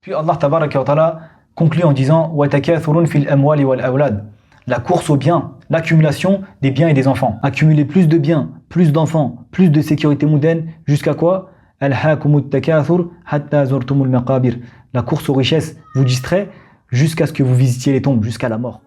Puis Allah tabaraka wa ta'ala conclut en disant وَتَكَاثُرٌ فِي الْأَمْوَالِ وَالْأَوْلَادِ. La course aux biens, l'accumulation des biens et des enfants. Accumuler plus de biens, plus d'enfants, plus de sécurité mondaine, jusqu'à quoi أَلْهَاكُمُ التَّكَاثُرُ حَتَّى زُرْتُمُ الْمَقَابِرِ. La course aux richesses vous distrait jusqu'à ce que vous visitiez les tombes, jusqu'à la mort.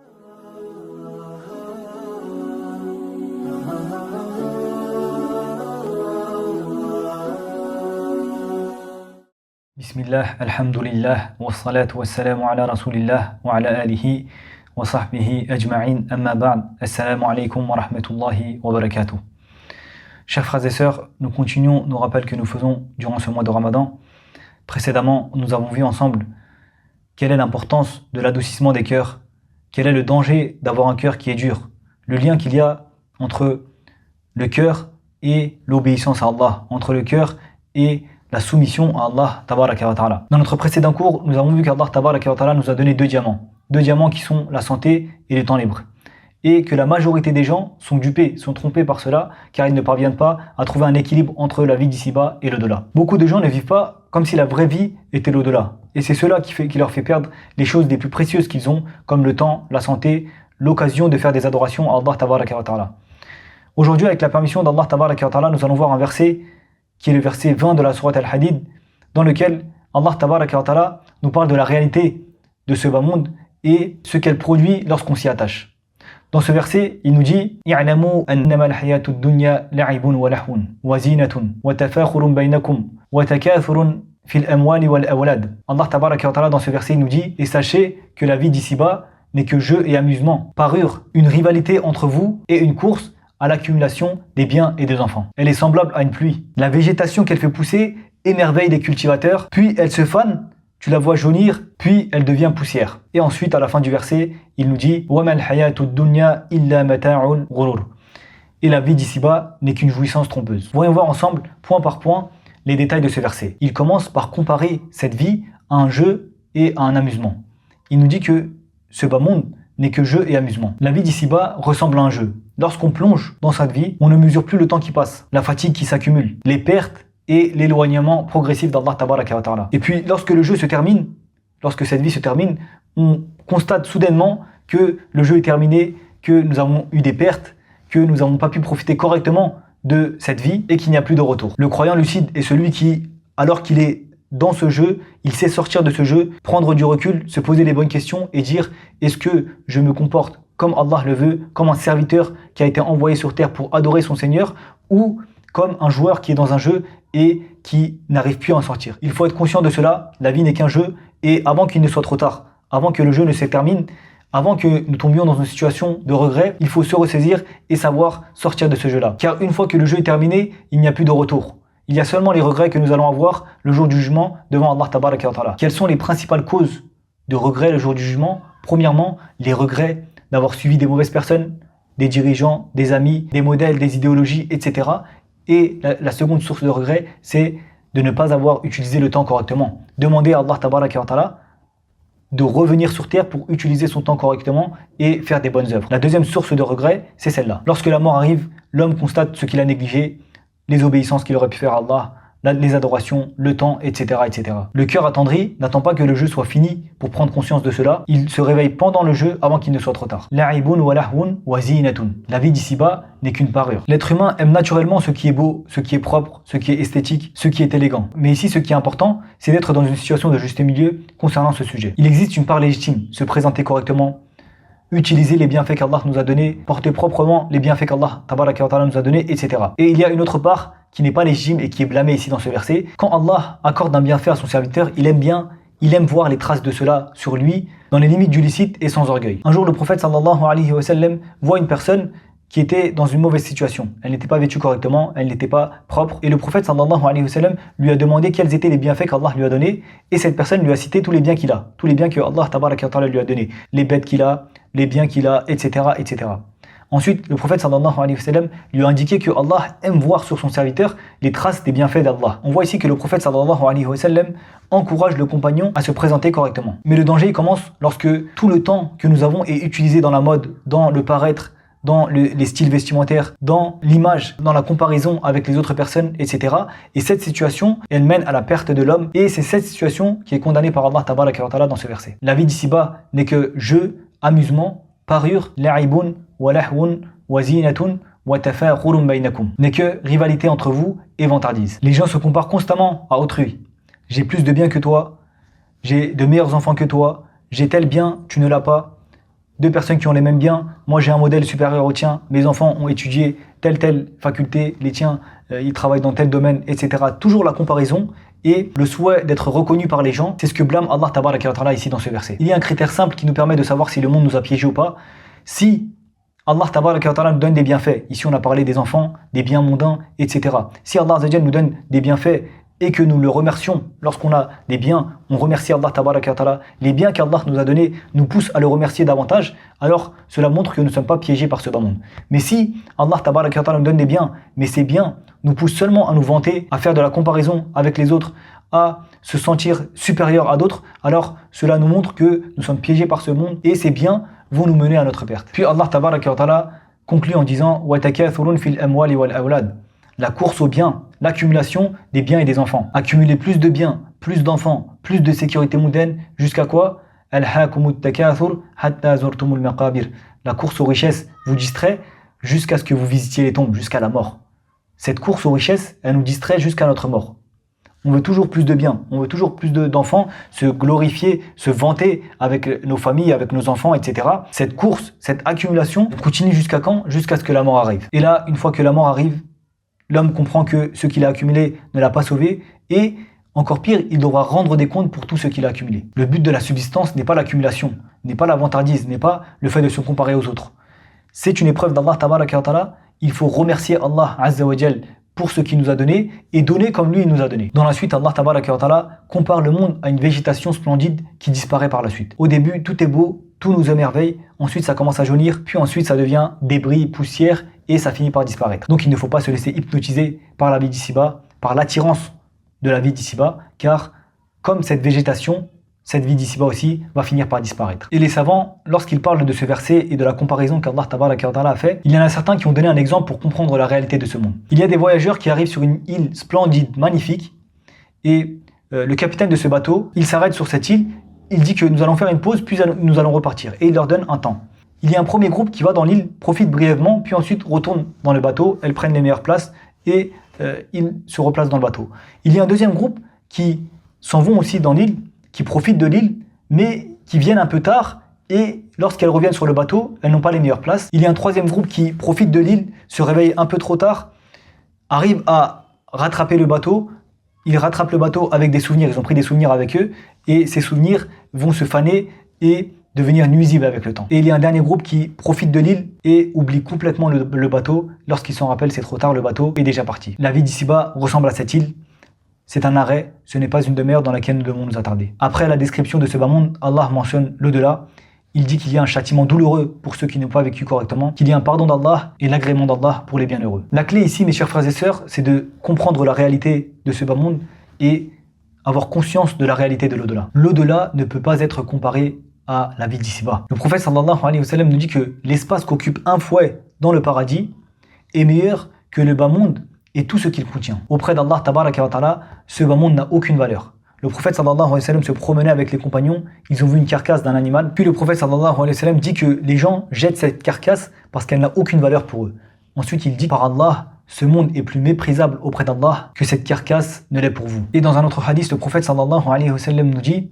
Bismillah, alhamdulillah, wa salatu wa salamu ala rasulillah, wa ala alihi, wa sahbihi ajma'in, amma ba'd, assalamu alaikum wa rahmatullahi wa barakatuh. Chers frères et sœurs, nous continuons nos rappels que nous faisons durant ce mois de Ramadan. Précédemment, nous avons vu ensemble quelle est l'importance de l'adoucissement des cœurs, quel est le danger d'avoir un cœur qui est dur, le lien qu'il y a entre le cœur et l'obéissance à Allah, entre le cœur et la soumission à Allah tabaraka wa ta'ala. Dans notre précédent cours, nous avons vu qu'Allah tabaraka wa ta'ala nous a donné deux diamants qui sont la santé et le temps libre. Et que la majorité des gens sont dupés, sont trompés par cela, car ils ne parviennent pas à trouver un équilibre entre la vie d'ici-bas et l'au-delà. Beaucoup de gens ne vivent pas comme si la vraie vie était l'au-delà. Et c'est cela qui leur fait perdre les choses les plus précieuses qu'ils ont, comme le temps, la santé, l'occasion de faire des adorations à Allah tabaraka wa ta'ala. Aujourd'hui, avec la permission d'Allah tabaraka wa ta'ala, nous allons voir un verset qui est le verset 20 de la sourate Al-Hadid, dans lequel Allah tabaraka wa ta'ala nous parle de la réalité de ce bas monde et ce qu'elle produit lorsqu'on s'y attache. Dans ce verset, il nous dit "I'lamu annama al-hayatu ad-dunya la'ibun wa lahwun wa zinatun wa tafakhurun bainakum wa takathurun fil amwali wal awlad." Allah tabaraka wa ta'ala dans ce verset il nous dit "Et sachez que la vie d'ici-bas n'est que jeu et amusement, parure, une rivalité entre vous et une course à l'accumulation des biens et des enfants. Elle est semblable à une pluie. La végétation qu'elle fait pousser émerveille les cultivateurs, puis elle se fane, tu la vois jaunir, puis elle devient poussière. Et ensuite, à la fin du verset, il nous dit وَمَا الْحَيَاةُ الدُّنْيَا إِلَّا مَتَاعٌ غُرُورٌ. Et la vie d'ici-bas n'est qu'une jouissance trompeuse. Voyons voir ensemble, point par point, les détails de ce verset. Il commence par comparer cette vie à un jeu et à un amusement. Il nous dit que ce bas monde n'est que jeu et amusement. La vie d'ici-bas ressemble à un jeu. Lorsqu'on plonge dans cette vie, on ne mesure plus le temps qui passe, la fatigue qui s'accumule, les pertes et l'éloignement progressif d'Allah tabaraka wa ta'ala. Et puis lorsque le jeu se termine, lorsque cette vie se termine, on constate soudainement que le jeu est terminé, que nous avons eu des pertes, que nous n'avons pas pu profiter correctement de cette vie et qu'il n'y a plus de retour. Le croyant lucide est celui qui, alors qu'il est dans ce jeu, il sait sortir de ce jeu, prendre du recul, se poser les bonnes questions et dire est-ce que je me comporte comme Allah le veut, comme un serviteur qui a été envoyé sur terre pour adorer son Seigneur, ou comme un joueur qui est dans un jeu et qui n'arrive plus à en sortir. Il faut être conscient de cela, la vie n'est qu'un jeu, et avant qu'il ne soit trop tard, avant que le jeu ne se termine, avant que nous tombions dans une situation de regret, il faut se ressaisir et savoir sortir de ce jeu-là. Car une fois que le jeu est terminé, il n'y a plus de retour. Il y a seulement les regrets que nous allons avoir le jour du jugement devant Allah tabaraka wa ta'ala. Quelles sont les principales causes de regrets le jour du jugement? Premièrement, les regrets d'avoir suivi des mauvaises personnes, des dirigeants, des amis, des modèles, des idéologies, etc. Et la seconde source de regret, c'est de ne pas avoir utilisé le temps correctement. Demander à Allah tabaraka wa ta'ala de revenir sur terre pour utiliser son temps correctement et faire des bonnes œuvres. La deuxième source de regret, c'est celle-là. Lorsque la mort arrive, l'homme constate ce qu'il a négligé, les obéissances qu'il aurait pu faire à Allah, les adorations, le temps, etc., etc. Le cœur attendri n'attend pas que le jeu soit fini pour prendre conscience de cela. Il se réveille pendant le jeu avant qu'il ne soit trop tard. La'ibun wa lahwun wa zinatun. La vie d'ici-bas n'est qu'une parure. L'être humain aime naturellement ce qui est beau, ce qui est propre, ce qui est esthétique, ce qui est élégant. Mais ici, ce qui est important, c'est d'être dans une situation de juste milieu concernant ce sujet. Il existe une part légitime, se présenter correctement, utiliser les bienfaits qu'Allah nous a donnés, porter proprement les bienfaits qu'Allah tabaraka wa ta'ala nous a donnés, etc. Et il y a une autre part qui n'est pas légitime et qui est blâmée ici dans ce verset. Quand Allah accorde un bienfait à son serviteur, il aime voir les traces de cela sur lui, dans les limites du licite et sans orgueil. Un jour, le prophète sallallahu alayhi wa sallam voit une personne qui était dans une mauvaise situation. Elle n'était pas vêtue correctement, elle n'était pas propre. Et le prophète sallallahu alayhi wa sallam lui a demandé quels étaient les bienfaits qu'Allah lui a donnés. Et cette personne lui a cité tous les biens qu'il a, tous les biens que Allah tabaraka wa ta'ala lui a donnés, les bêtes qu'il a, les biens qu'il a, etc., etc. Ensuite, le prophète sallallahu alayhi wa sallam lui a indiqué que Allah aime voir sur son serviteur les traces des bienfaits d'Allah. On voit ici que le prophète sallallahu alayhi wa sallam encourage le compagnon à se présenter correctement. Mais le danger commence lorsque tout le temps que nous avons est utilisé dans la mode, dans le paraître, dans les styles vestimentaires, dans l'image, dans la comparaison avec les autres personnes, etc. Et cette situation, elle mène à la perte de l'homme. Et c'est cette situation qui est condamnée par Allah tabaraka wa ta'ala dans ce verset. La vie d'ici-bas n'est que jeu, amusement, parure, la'ibun, wa lahwun, wa zinatun, wa tafakhurun bainakum. N'est que rivalité entre vous et vantardise. Les gens se comparent constamment à autrui. J'ai plus de biens que toi, j'ai de meilleurs enfants que toi, j'ai tel bien, tu ne l'as pas. Deux personnes qui ont les mêmes biens, moi j'ai un modèle supérieur au tien, mes enfants ont étudié telle faculté, les tiens, ils travaillent dans tel domaine, etc. Toujours la comparaison et le souhait d'être reconnu par les gens, c'est ce que blâme Allah tabaraka wa ta'ala ici dans ce verset. Il y a un critère simple qui nous permet de savoir si le monde nous a piégés ou pas. Si Allah tabaraka wa ta'ala nous donne des bienfaits, ici on a parlé des enfants, des biens mondains, etc. Si Allah azza wa jalla nous donne des bienfaits et que nous le remercions lorsqu'on a des biens, on remercie Allah tabaraka wa ta'ala, les biens qu'Allah nous a donnés nous poussent à le remercier davantage, alors cela montre que nous ne sommes pas piégés par ce bas monde. Mais si Allah tabaraka wa ta'ala nous donne des biens, mais ces biens nous poussent seulement à nous vanter, à faire de la comparaison avec les autres, à se sentir supérieur à d'autres, alors cela nous montre que nous sommes piégés par ce monde et ces biens vont nous mener à notre perte. Puis Allah tabaraka wa ta'ala conclut en disant wa takathurun fil amwali wal awlad. La course aux biens, l'accumulation des biens et des enfants. Accumuler plus de biens, plus d'enfants, plus de sécurité mondaine, jusqu'à quoi? Alhaakumut takathur hatta zurtumul maqabir. La course aux richesses vous distrait jusqu'à ce que vous visitiez les tombes, jusqu'à la mort. Cette course aux richesses, elle nous distrait jusqu'à notre mort. On veut toujours plus de biens, on veut toujours plus d'enfants, se glorifier, se vanter avec nos familles, avec nos enfants, etc. Cette course, cette accumulation continue jusqu'à quand? Jusqu'à ce que la mort arrive. Et là, une fois que la mort arrive, l'homme comprend que ce qu'il a accumulé ne l'a pas sauvé et, encore pire, il devra rendre des comptes pour tout ce qu'il a accumulé. Le but de la subsistance n'est pas l'accumulation, n'est pas la vantardise, n'est pas le fait de se comparer aux autres. C'est une épreuve d'Allah tabaraka wa ta'ala. Il faut remercier Allah azza wa jal pour ce qu'il nous a donné et donner comme lui il nous a donné. Dans la suite, Allah tabaraka wa ta'ala compare le monde à une végétation splendide qui disparaît par la suite. Au début, tout est beau, tout nous émerveille, ensuite ça commence à jaunir, puis ensuite ça devient débris, poussière et ça finit par disparaître. Donc il ne faut pas se laisser hypnotiser par la vie d'ici-bas, par l'attirance de la vie d'ici-bas, car comme cette végétation, cette vie d'ici-bas aussi va finir par disparaître. Et les savants, lorsqu'ils parlent de ce verset et de la comparaison qu'Allah tabaraka wa ta'ala a fait, il y en a certains qui ont donné un exemple pour comprendre la réalité de ce monde. Il y a des voyageurs qui arrivent sur une île splendide, magnifique, et le capitaine de ce bateau, il s'arrête sur cette île, il dit que nous allons faire une pause, puis nous allons repartir, et il leur donne un temps. Il y a un premier groupe qui va dans l'île, profite brièvement, puis ensuite retourne dans le bateau, elles prennent les meilleures places, et ils se replacent dans le bateau. Il y a un deuxième groupe qui s'en vont aussi dans l'île, qui profitent de l'île, mais qui viennent un peu tard, et lorsqu'elles reviennent sur le bateau, elles n'ont pas les meilleures places. Il y a un troisième groupe qui profite de l'île, se réveille un peu trop tard, arrive à rattraper le bateau, ils rattrapent le bateau avec des souvenirs, ils ont pris des souvenirs avec eux, et ces souvenirs vont se faner et devenir nuisibles avec le temps. Et il y a un dernier groupe qui profite de l'île et oublie complètement le bateau. Lorsqu'ils s'en rappellent, c'est trop tard, le bateau est déjà parti. La vie d'ici-bas ressemble à cette île. C'est un arrêt, ce n'est pas une demeure dans laquelle nous devons nous attarder. Après la description de ce bas monde, Allah mentionne l'au-delà. Il dit qu'il y a un châtiment douloureux pour ceux qui n'ont pas vécu correctement, qu'il y a un pardon d'Allah et l'agrément d'Allah pour les bienheureux. La clé ici, mes chers frères et sœurs, c'est de comprendre la réalité de ce bas monde et avoir conscience de la réalité de l'au-delà. L'au-delà ne peut pas être comparé à la vie d'ici-bas. Le prophète sallallahu alayhi wa sallam nous dit que l'espace qu'occupe un fouet dans le paradis est meilleur que le bas monde et tout ce qu'il contient. Auprès d'Allah tabaraka wa ta'ala, ce bas monde n'a aucune valeur. Le prophète sallallahu alayhi wa sallam se promenait avec les compagnons, ils ont vu une carcasse d'un animal, puis le prophète sallallahu alayhi wa sallam dit que les gens jettent cette carcasse parce qu'elle n'a aucune valeur pour eux. Ensuite il dit par Allah, ce monde est plus méprisable auprès d'Allah que cette carcasse ne l'est pour vous. Et dans un autre hadith, le prophète sallallahu alayhi wa sallam nous dit,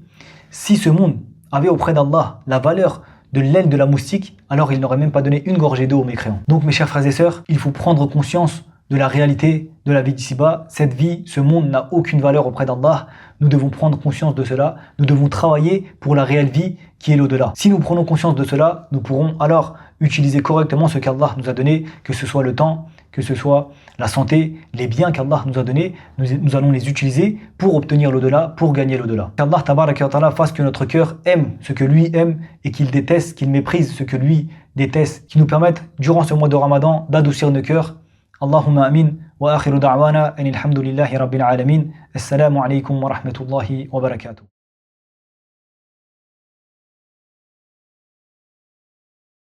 si ce monde avait auprès d'Allah la valeur de l'aile de la moustique, alors il n'aurait même pas donné une gorgée d'eau aux mécréants. Donc mes chers frères et sœurs, il faut prendre conscience de la réalité de la vie d'ici-bas. Cette vie, ce monde n'a aucune valeur auprès d'Allah. Nous devons prendre conscience de cela. Nous devons travailler pour la réelle vie qui est l'au-delà. Si nous prenons conscience de cela, nous pourrons alors utiliser correctement ce qu'Allah nous a donné, que ce soit le temps, que ce soit la santé, les biens qu'Allah nous a donnés, nous allons les utiliser pour obtenir l'au-delà, pour gagner l'au-delà. Qu'Allah tabaraka wa ta'ala fasse que notre cœur aime ce que lui aime et qu'il déteste, qu'il méprise ce que lui déteste, qui nous permette durant ce mois de Ramadan d'adoucir nos cœurs. Allahumma amin wa akhiru da'wana anil hamdulillahi rabbil alamin. Assalamu alaikum wa rahmatullahi wa barakatuh.